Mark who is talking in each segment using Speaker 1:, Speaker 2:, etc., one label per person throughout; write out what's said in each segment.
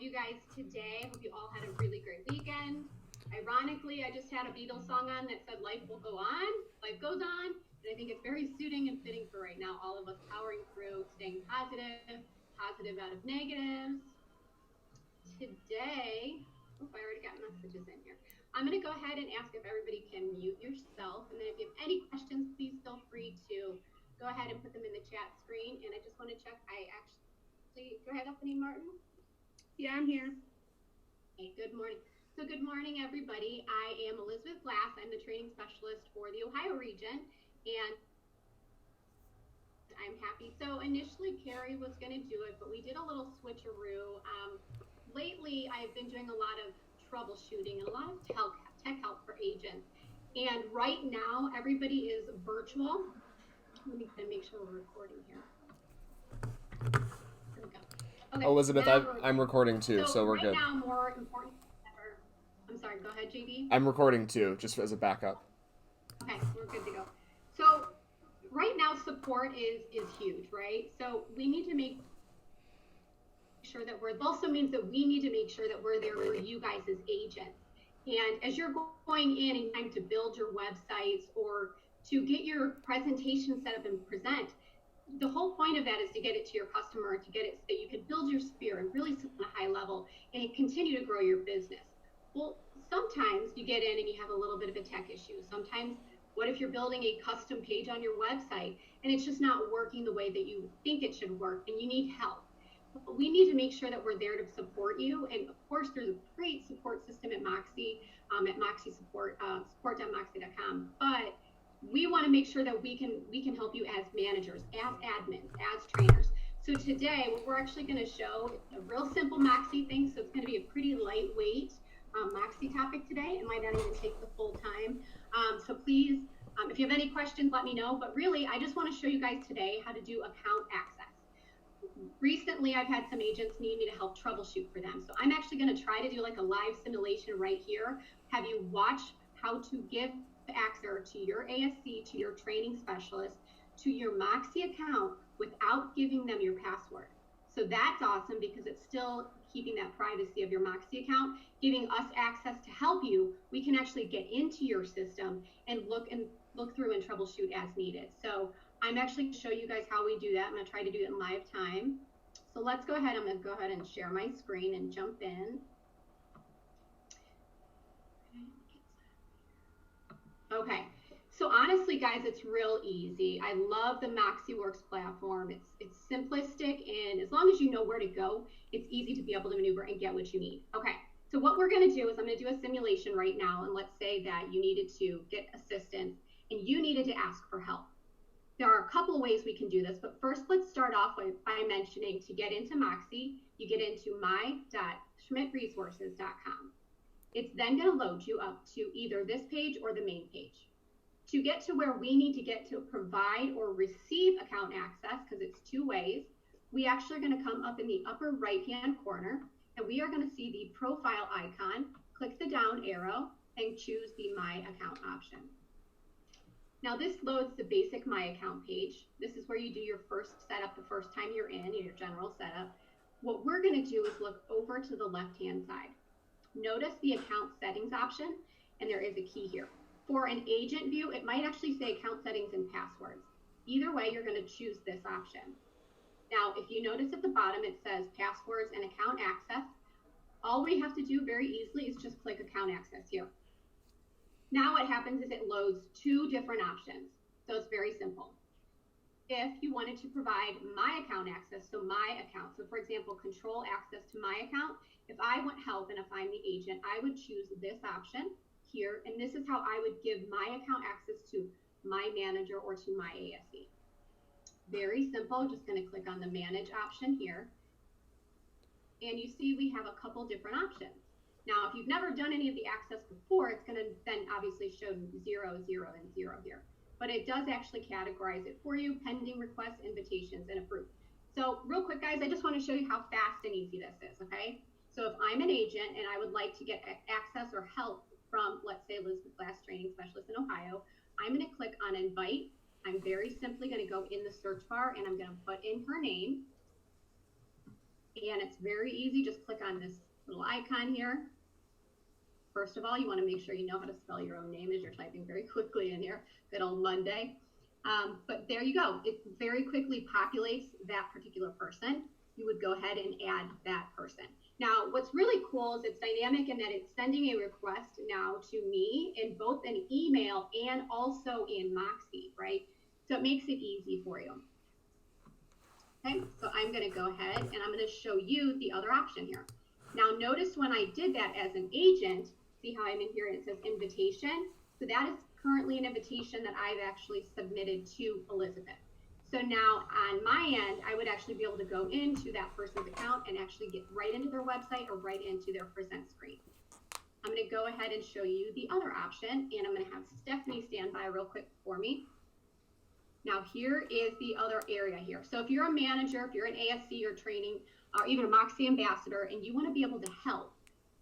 Speaker 1: you guys today. I hope you all had a really great weekend. Ironically, I just had a Beatles song on that said life will go on, life goes on. And I think it's very suiting and fitting for right now, all of us powering through, staying positive, positive out of negatives. Today, I already got messages in here. I'm going to go ahead and ask if everybody can mute yourself. And then if you have any questions, please feel free to go ahead and put them in the chat screen. And I just want to check, go ahead, Stephanie Martin.
Speaker 2: Yeah, I'm here.
Speaker 1: Okay, good morning. So good morning, everybody. I am Elizabeth Glass. I'm the training specialist for the Ohio region, and I'm happy. So initially, Carrie was going to do it, but we did a little switcheroo. Lately, I've been doing a lot of troubleshooting and a lot of tech help for agents. And right now, everybody is virtual. Let me make sure we're recording here. There we go.
Speaker 3: Okay, Elizabeth, I'm recording too, so we're good.
Speaker 1: Right now, more important than ever. I'm sorry, go ahead, JD.
Speaker 3: I'm recording too, just as a backup.
Speaker 1: Okay, we're good to go. So right now, support is huge, right? So we need to make sure that it also means that we need to make sure that we're there for you guys as agents. And as you're going in and trying to build your websites or to get your presentation set up and present, the whole point of that is to get it to your customer, to get it so that you can build your sphere and really sit on a high level and continue to grow your business. Well, sometimes you get in and you have a little bit of a tech issue. Sometimes, what if you're building a custom page on your website and it's just not working the way that you think it should work and you need help? But we need to make sure that we're there to support you. And of course, there's a great support system at Moxi, at Moxi support, support.moxi.com. But we want to make sure that we can help you as managers, as admins, as trainers. So today, what we're actually going to show a real simple Moxi thing. So it's going to be a pretty lightweight Moxi topic today. It might not even take the full time. So please, if you have any questions, let me know. But really, I just want to show you guys today how to do account access. Recently, I've had some agents need me to help troubleshoot for them. So I'm actually going to try to do like a live simulation right here, have you watch how to give access to your ASC, to your training specialist, to your Moxi account without giving them your password. So that's awesome because it's still keeping that privacy of your Moxi account, giving us access to help you. We can actually get into your system and look through and troubleshoot as needed. So I'm actually going to show you guys how we do that. I'm going to try to do it in live time. So let's go ahead. I'm going to go ahead and share my screen and jump in. Okay, so honestly, guys, it's real easy. I love the MoxiWorks platform. It's simplistic, and as long as you know where to go, it's easy to be able to maneuver and get what you need. Okay, so what we're going to do is I'm going to do a simulation right now, and let's say that you needed to get assistance and you needed to ask for help. There are a couple of ways we can do this, but first let's start off by mentioning to get into Moxi, you get into my.schmidtresources.com. It's then going to load you up to either this page or the main page. To get to where we need to get to provide or receive account access, because it's two ways, we actually are going to come up in the upper right-hand corner, and we are going to see the profile icon, click the down arrow, and choose the My Account option. Now this loads the basic My Account page. This is where you do your first setup the first time you're in, your general setup. What we're going to do is look over to the left-hand side. Notice the account settings option, and there is a key here. For an agent view, it might actually say account settings and passwords. Either way, you're going to choose this option. Now, if you notice at the bottom, it says passwords and account access. All we have to do very easily is just click account access here. Now what happens is it loads two different options. So it's very simple. If you wanted to provide my account access, so my account, so for example, control access to my account, if I want help and if I'm the agent, I would choose this option here, and this is how I would give my account access to my manager or to my ASC. Very simple, just going to click on the manage option here. And you see we have a couple different options. Now, if you've never done any of the access before, it's going to then obviously show 0, 0, and 0 here. But it does actually categorize it for you, pending requests, invitations, and approved. So real quick, guys, I just want to show you how fast and easy this is, okay? So if I'm an agent and I would like to get access or help from, let's say, Elizabeth Glass Training Specialist in Ohio, I'm going to click on Invite. I'm very simply going to go in the search bar and I'm going to put in her name. And it's very easy. Just click on this little icon here. First of all, you want to make sure you know how to spell your own name as you're typing very quickly in here. Good old Monday. But there you go. It very quickly populates that particular person. You would go ahead and add that person. Now, what's really cool is it's dynamic in that it's sending a request now to me in both an email and also in Moxi, right? So it makes it easy for you. Okay, so I'm going to go ahead and I'm going to show you the other option here. Now, notice when I did that as an agent, see how I'm in here and it says invitation? So that is currently an invitation that I've actually submitted to Elizabeth. So now on my end, I would actually be able to go into that person's account and actually get right into their website or right into their present screen. I'm going to go ahead and show you the other option, and I'm going to have Stephanie stand by real quick for me. Now here is the other area here. So if you're a manager, if you're an ASC or training, or even a Moxi ambassador, and you want to be able to help,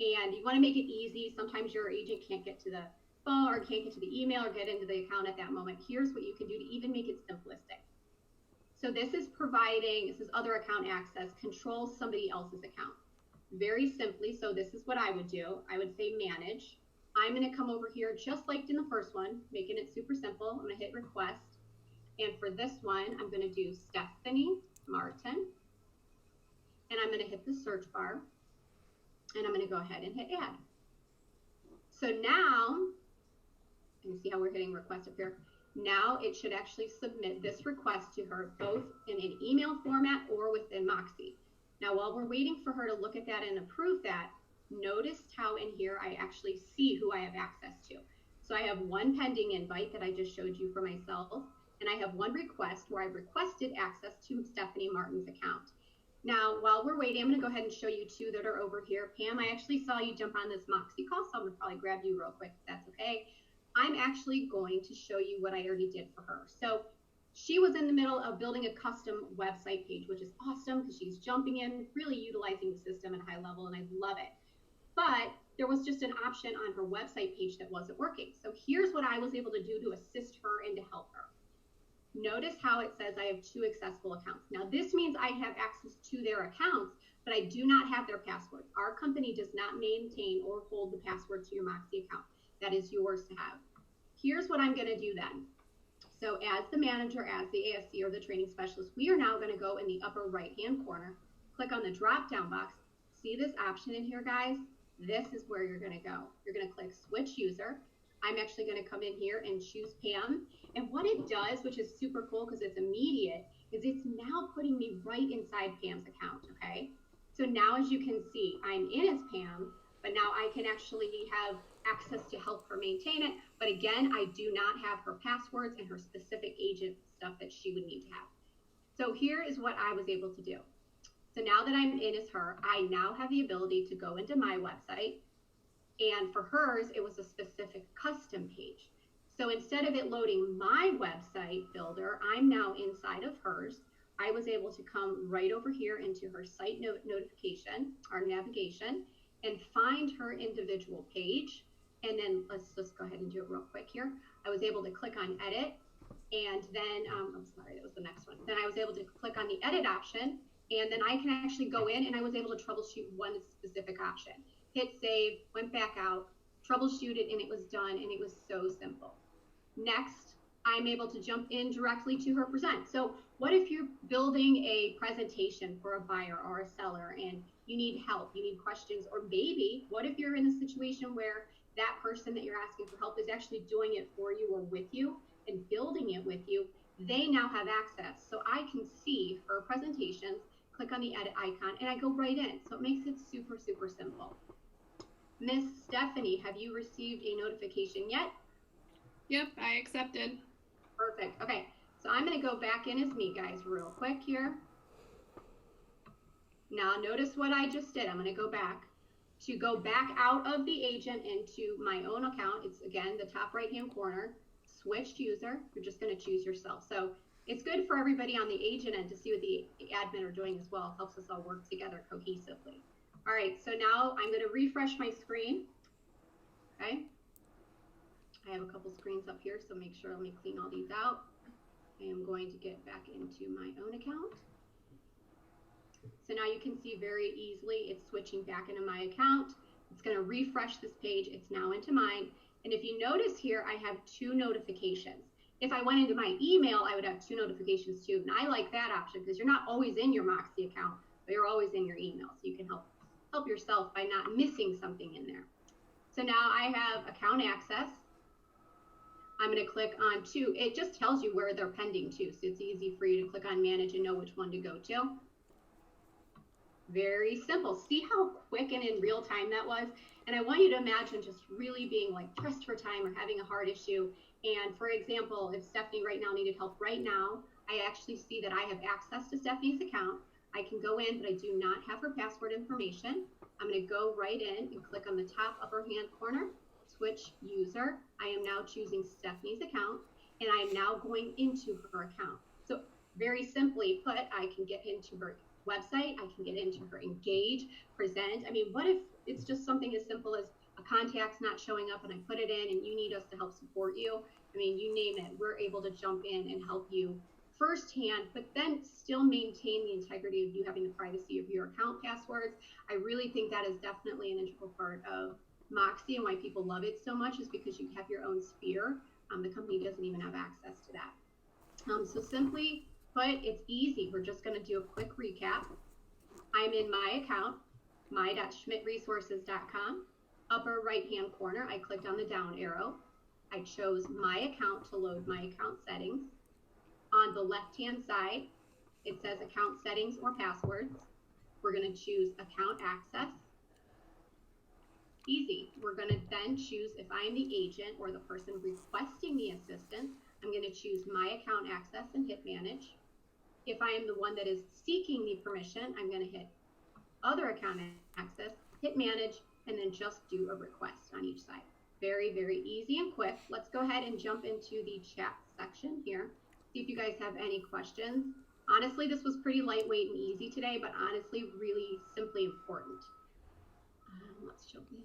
Speaker 1: and you want to make it easy, sometimes your agent can't get to the phone or can't get to the email or get into the account at that moment, here's what you can do to even make it simplistic. So this is other account access, controls somebody else's account. Very simply, so this is what I would do. I would say manage. I'm going to come over here just like in the first one, making it super simple. I'm going to hit request. And for this one, I'm going to do Stephanie Martin. And I'm going to hit the search bar. And I'm going to go ahead and hit add. So now, you can see how we're hitting request up here. Now it should actually submit this request to her both in an email format or within Moxi. Now, while we're waiting for her to look at that and approve that, notice how in here I actually see who I have access to. So I have one pending invite that I just showed you for myself, and I have one request where I requested access to Stephanie Martin's account. Now, while we're waiting, I'm going to go ahead and show you two that are over here. Pam, I actually saw you jump on this Moxi call, so I'm going to probably grab you real quick if that's okay. I'm actually going to show you what I already did for her. So she was in the middle of building a custom website page, which is awesome because she's jumping in, really utilizing the system at a high level, and I love it. But there was just an option on her website page that wasn't working. So here's what I was able to do to assist her and to help her. Notice how it says I have two accessible accounts. Now this means I have access to their accounts, but I do not have their passwords. Our company does not maintain or hold the password to your Moxi account. That is yours to have. Here's what I'm going to do then. So as the manager, as the ASC or the training specialist, we are now going to go in the upper right-hand corner, click on the drop-down box. See this option in here, guys? This is where you're going to go. You're going to click switch user. I'm actually going to come in here and choose Pam. And what it does, which is super cool because it's immediate, is it's now putting me right inside Pam's account, okay? So now as you can see, I'm in as Pam, but now I can actually have access to help her maintain it. But again, I do not have her passwords and her specific agent stuff that she would need to have. So here is what I was able to do. So now that I'm in as her, I now have the ability to go into my website. And for hers, it was a specific custom page. So instead of it loading my website builder, I'm now inside of hers. I was able to come right over here into her site notification or navigation and find her individual page. And then let's just go ahead and do it real quick here. I was able to click on edit, and then, I'm sorry, that was the next one. Then I was able to click on the edit option, and then I can actually go in and I was able to troubleshoot one specific option. Hit save, went back out, troubleshoot it, and it was done, and it was so simple. Next, I'm able to jump in directly to her present. So what if you're building a presentation for a buyer or a seller and you need help, you need questions, or maybe what if you're in a situation where that person that you're asking for help is actually doing it for you or with you and building it with you? They now have access. So I can see her presentations, click on the edit icon, and I go right in. So it makes it super, super simple. Miss Stephanie, have you received a notification yet?
Speaker 2: Yep, I accepted.
Speaker 1: Perfect. Okay, so I'm going to go back in as me, guys, real quick here. Now, notice what I just did. I'm going to go back. To go back out of the agent into my own account, it's, again, the top right-hand corner, switch user. You're just going to choose yourself. So it's good for everybody on the agent end to see what the admin are doing as well. It helps us all work together cohesively. All right, so now I'm going to refresh my screen. Okay. I have a couple screens up here, so make sure, let me clean all these out. I am going to get back into my own account. So now you can see very easily it's switching back into my account. It's going to refresh this page. It's now into mine. And if you notice here, I have 2 notifications. If I went into my email, I would have 2 notifications too. And I like that option because you're not always in your Moxi account, but you're always in your email. So you can help yourself by not missing something in there. So now I have account access. I'm going to click on 2. It just tells you where they're pending to. So it's easy for you to click on manage and know which one to go to. Very simple. See how quick and in real time that was? And I want you to imagine just really being like pressed for time or having a hard issue. And for example, if Stephanie right now needed help right now, I actually see that I have access to Stephanie's account. I can go in, but I do not have her password information. I'm going to go right in and click on the top upper hand corner, switch user. I am now choosing Stephanie's account, and I am now going into her account. So very simply put, I can get into her website, I can get into her engage, present. I mean, what if it's just something as simple as a contact's not showing up and I put it in and you need us to help support you? I mean, you name it, we're able to jump in and help you firsthand, but then still maintain the integrity of you having the privacy of your account passwords. I really think that is definitely an integral part of Moxi, and why people love it so much is because you have your own sphere. The company doesn't even have access to that. So simply put, it's easy. We're just going to do a quick recap. I'm in my account, my.schmidtresources.com. Upper right-hand corner, I clicked on the down arrow. I chose my account to load my account settings. On the left-hand side, it says account settings or passwords. We're going to choose account access. Easy. We're going to then choose if I'm the agent or the person requesting the assistance. I'm going to choose my account access and hit manage. If I am the one that is seeking the permission, I'm going to hit other account access, hit manage, and then just do a request on each side. Very, very easy and quick. Let's go ahead and jump into the chat section here. See if you guys have any questions. Honestly, this was pretty lightweight and easy today, but honestly, really simply important. Let's jump in.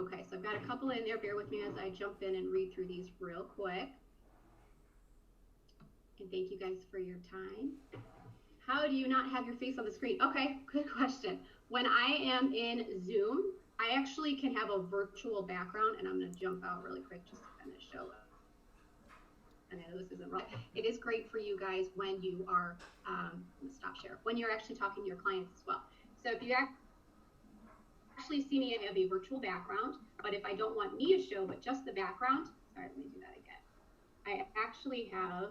Speaker 1: Okay, so I've got a couple in there. Bear with me as I jump in and read through these real quick. And thank you guys for your time. How do you not have your face on the screen? Okay, good question. When I am in Zoom, I actually can have a virtual background, and I'm going to jump out really quick just to kind of show it. I know this isn't right. It is great for you guys when you are, stop share, when you're actually talking to your clients as well. So if you actually see me, I have a virtual background, but if I don't want me to show, but just the background, sorry, let me do that again. I actually have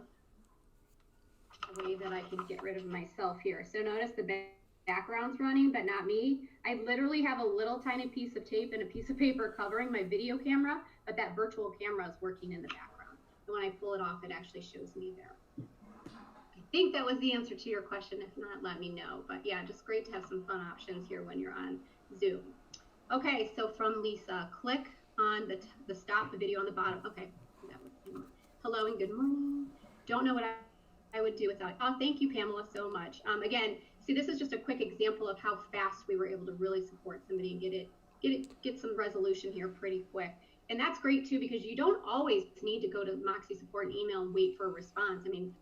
Speaker 1: a way that I can get rid of myself here. So notice the background's running, but not me. I literally have a little tiny piece of tape and a piece of paper covering my video camera, but that virtual camera is working in the background. And when I pull it off, it actually shows me there. I think that was the answer to your question. If not, let me know. But yeah, just great to have some fun options here when you're on Zoom. Okay, so from Lisa, click on the stop the video on the bottom. Okay, that was, hello and good morning. Don't know what I would do without. Oh, thank you, Pamela, so much. Again, see, this is just a quick example of how fast we were able to really support somebody and get some resolution here pretty quick. And that's great too, because you don't always need to go to Moxi support and email and wait for a response. I mean,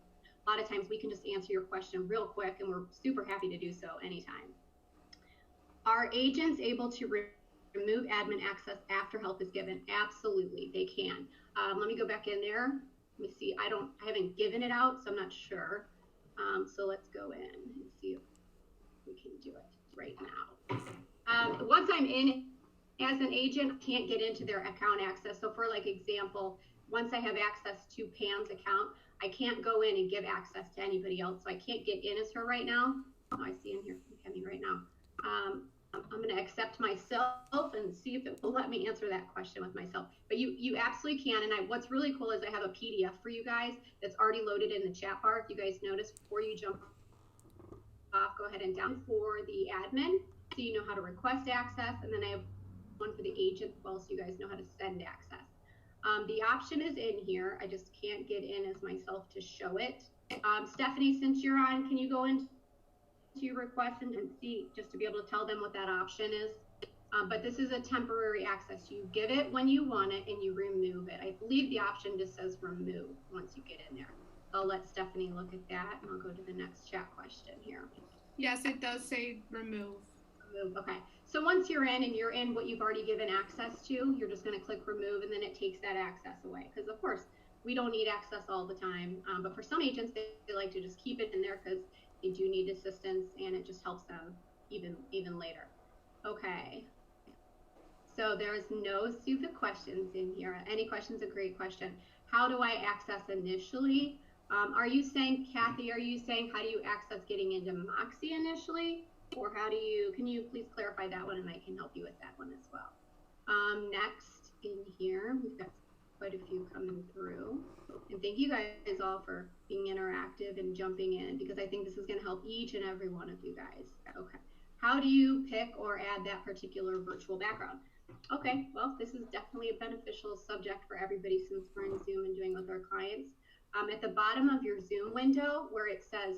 Speaker 1: a lot of times we can just answer your question real quick, and we're super happy to do so anytime. Are agents able to remove admin access after help is given? Absolutely, they can. Let me go back in there. Let me see. I haven't given it out, so I'm not sure. So let's go in and see if we can do it right now. Once I'm in as an agent, I can't get into their account access. So for like example, once I have access to Pam's account, I can't go in and give access to anybody else. So I can't get in as her right now. Oh, I see in here from Kenny right now. I'm going to accept myself and see if it will let me answer that question with myself. But you absolutely can. And what's really cool is I have a PDF for you guys that's already loaded in the chat bar. If you guys notice, before you jump off, go ahead and down for the admin so you know how to request access. And then I have one for the agent as well, so you guys know how to send access. The option is in here. I just can't get in as myself to show it. Stephanie, since you're on, can you go into your request and see, just to be able to tell them what that option is? But this is a temporary access. You give it when you want it and you remove it. I believe the option just says remove once you get in there. I'll let Stephanie look at that, and I'll go to the next chat question here.
Speaker 2: Yes, it does say remove.
Speaker 1: Remove, okay. So once you're in and you're in what you've already given access to, you're just going to click remove, and then it takes that access away. Because of course, we don't need access all the time, but for some agents, they like to just keep it in there because they do need assistance, and it just helps them even later. Okay. So there's no stupid questions in here. Any question's a great question. How do I access initially? Are you saying, Kathy, how do you access getting into Moxi initially? Or can you please clarify that one, and I can help you with that one as well. Next in here, we've got quite a few coming through. And thank you guys all for being interactive and jumping in, because I think this is gonna help each and every one of you guys. Okay, how do you pick or add that particular virtual background? Okay, well, this is definitely a beneficial subject for everybody since we're in Zoom and doing with our clients. At the bottom of your Zoom window where it says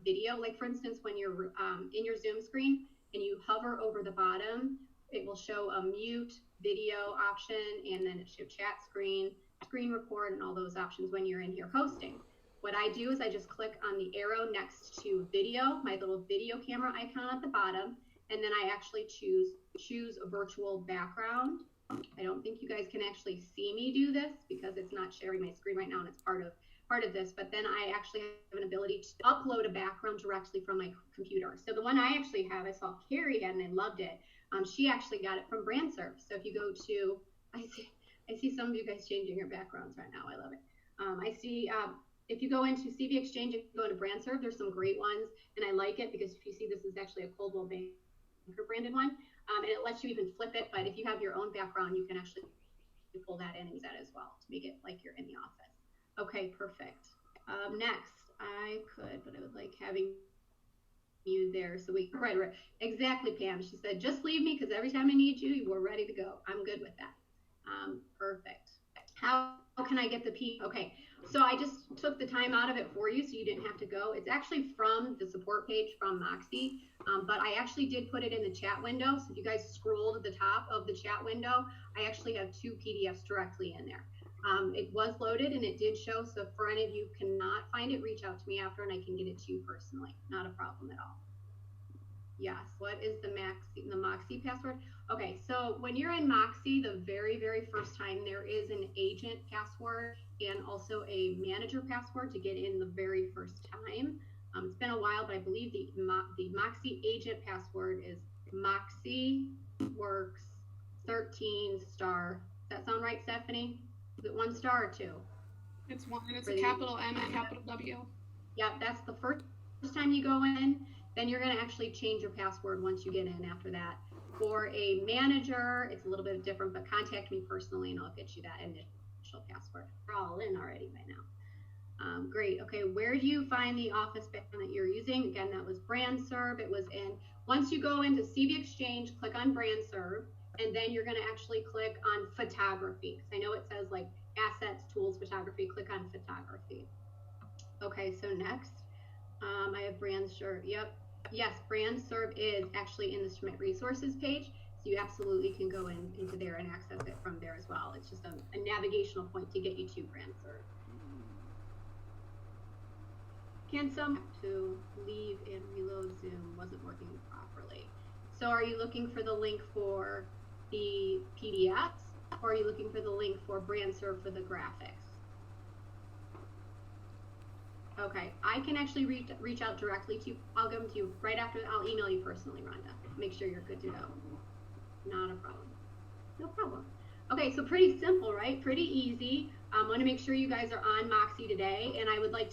Speaker 1: video, like for instance, when you're in your Zoom screen and you hover over the bottom, it will show a mute video option, and then it shows chat screen, screen record, and all those options when you're in here hosting. What I do is I just click on the arrow next to video, my little video camera icon at the bottom, and then I actually choose a virtual background. I don't think you guys can actually see me do this because it's not sharing my screen right now, and it's part of this, but then I actually have an ability to upload a background directly from my computer. So the one I actually have, I saw Carrie had, and I loved it. She actually got it from BrandServe. So if you go to, I see some of you guys changing your backgrounds right now. I love it. I see, if you go into CV Exchange and go into BrandServe, there's some great ones, and I like it because if you see, this is actually a Coldwell Banker branded one, and it lets you even flip it. But if you have your own background, you can actually pull that in and use that as well to make it like you're in the office. Okay, perfect. Next, I could, but I would like having you there so we right exactly, Pam. She said just leave me because every time I need you, you were ready to go. I'm good with that. Perfect. How can I get the P? Okay, so I just took the time out of it for you so you didn't have to go. It's actually from the support page from Moxi, but I actually did put it in the chat window. So if you guys scroll to the top of the chat window, I actually have 2 PDFs directly in there. It was loaded and it did show, so if for any of you cannot find it, reach out to me after and I can get it to you personally. Not a problem at all. Yes, what is the Moxi password? Okay, so when you're in Moxi, the very, very first time, there is an agent password and also a manager password to get in the very first time. It's been a while, but I believe the Moxi agent password is Moxi Works 13 star. Does that sound right, Stephanie? Is it 1 star or 2?
Speaker 2: It's 1. It's a capital M and a capital W.
Speaker 1: Yeah, that's the first time you go in. Then you're going to actually change your password once you get in after that. For a manager, it's a little bit different, but contact me personally and I'll get you that initial password. We're all in already by now. Great. Okay, where do you find the office background that you're using? Again, that was BrandServe. It was in, once you go into CV Exchange, click on BrandServe, and then you're going to actually click on photography. Because I know it says like assets, tools, photography. Click on photography. Okay, so next, I have BrandServe. Yep. Yes, BrandServe is actually in the Submit Resources page, so you absolutely can go into there and access it from there as well. It's just a navigational point to get you to BrandServe. Can some to leave and reload Zoom wasn't working properly? So are you looking for the link for the PDFs, or are you looking for the link for BrandServe for the graphics? Okay, I can actually reach out directly to you. I'll give them to you right after. I'll email you personally, Rhonda. Make sure you're good to go. Not a problem. No problem. Okay, so pretty simple, right? Pretty easy. I want to make sure you guys are on Moxi today, and I would like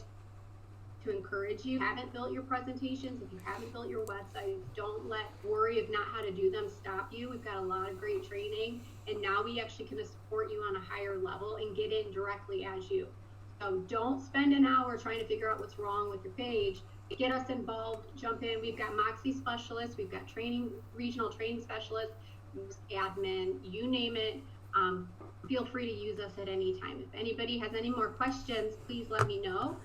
Speaker 1: to encourage you. If you haven't built your presentations, if you haven't built your websites, don't let worry of not how to do them stop you. We've got a lot of great training, and now we actually can support you on a higher level and get in directly as you. So don't spend an hour trying to figure out what's wrong with your page. Get us involved, jump in. We've got Moxi specialists, we've got regional training specialists, admin, you name it. Feel free to use us at any time. If anybody has any more questions, please let me know.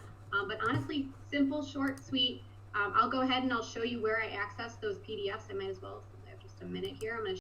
Speaker 1: But honestly, simple, short, sweet. I'll go ahead and I'll show you where I access those PDFs. I might as well, I have just a minute here. I'm going to